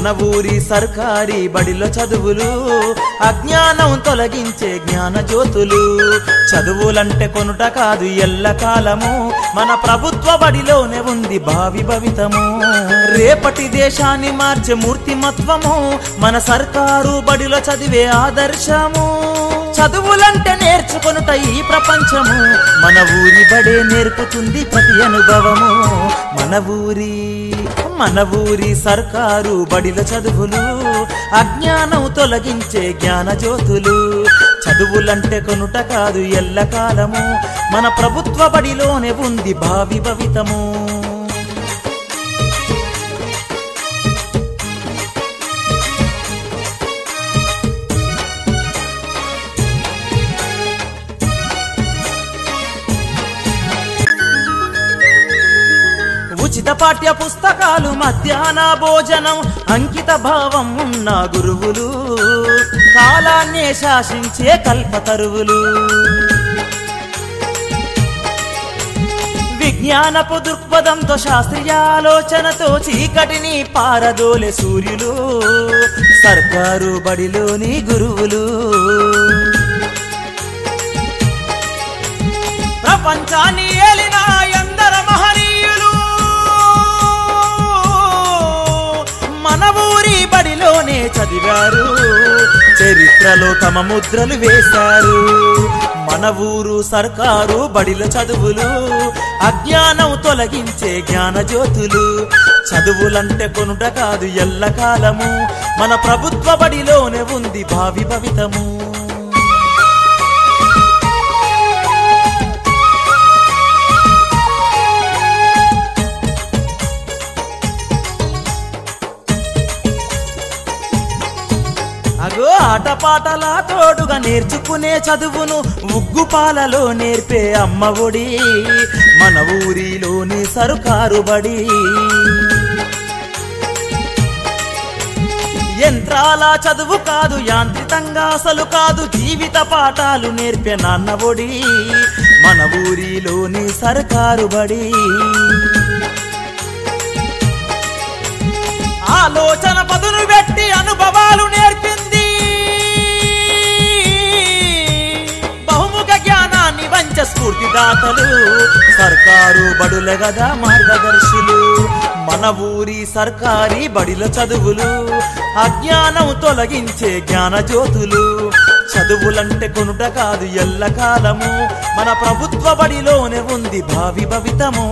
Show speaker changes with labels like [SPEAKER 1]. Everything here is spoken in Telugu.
[SPEAKER 1] మన ఊరి సర్కారీ బడిలో చదువులు అజ్ఞానం తొలగించే జ్ఞాన జ్యోతులు చదువులంటే కొనుట కాదు ఎల్లకాలము మన ప్రభుత్వ బడిలోనే ఉంది భావి భవితము రేపటి దేశాన్ని మార్చే మూర్తిమత్వము మన సర్కారు బడిలో చదివే ఆదర్శము చదువులంటే నేర్చుకొనుట ఈ ప్రపంచము మన ఊరి బడే నేర్పుతుంది ప్రతి అనుభవము మన ఊరి సర్కారు బడిల చదువులు అజ్ఞానం తొలగించే జ్ఞాన జ్యోతులు చదువులంటే కొనుట కాదు ఎల్లకాలము మన ప్రభుత్వ బడిలోనే ఉంది భావి భవితము ఉచిత పాఠ్య పుస్తకాలు మధ్యాహ్న భోజనం అంకిత భావం ఉన్న గురువులు కాలాన్నే శాసించే కల్పతరువులు విజ్ఞానపు దృక్పథంతో శాస్త్రీయ ఆలోచనతో చీకటిని పారదోలే సూర్యులు సర్కారు బడిలోని గురువులు ప్రపంచాన్ని ఏలిన ఎందరో మహనీయులు మన ఊరి బడిలోనే చదివారు చరిత్రలో తమ ముద్రలు వేశారు మన ఊరు సర్కారు బడిలో చదువులు అజ్ఞానం తొలగించే జ్ఞాన జ్యోతులు చదువులంటే కొనుట కాదు ఎల్లకాలము మన ప్రభుత్వ బడిలోనే ఉంది భావి భవితము అగో ఆటపాటలా తోడుగా నేర్చుకునే చదువును ఉగ్గుపాలలో నేర్పే అమ్మ ఒడి మన ఊరిలోని సర్కారు బడి యంత్రాల చదువు కాదు యాంత్రికంగా అసలు కాదు జీవిత పాఠాలు నేర్పే నాన్న ఒడి మన ఊరిలోని సర్కారు బడి ఆలోచన పదును పెట్టి అనుభవాలు నేర్పింది బహుముఖ జ్ఞానాన్ని వంచ స్ఫూర్తిదాతలు సర్కారు బడుల గదా మార్గదర్శులు మన ఊరి సర్కారీ బడిలో చదువులు అజ్ఞానం తొలగించే జ్ఞాన జ్యోతులు చదువులంటే కొనుట కాదు ఎల్లకాలము మన ప్రభుత్వ బడిలోనే ఉంది భావి భవితము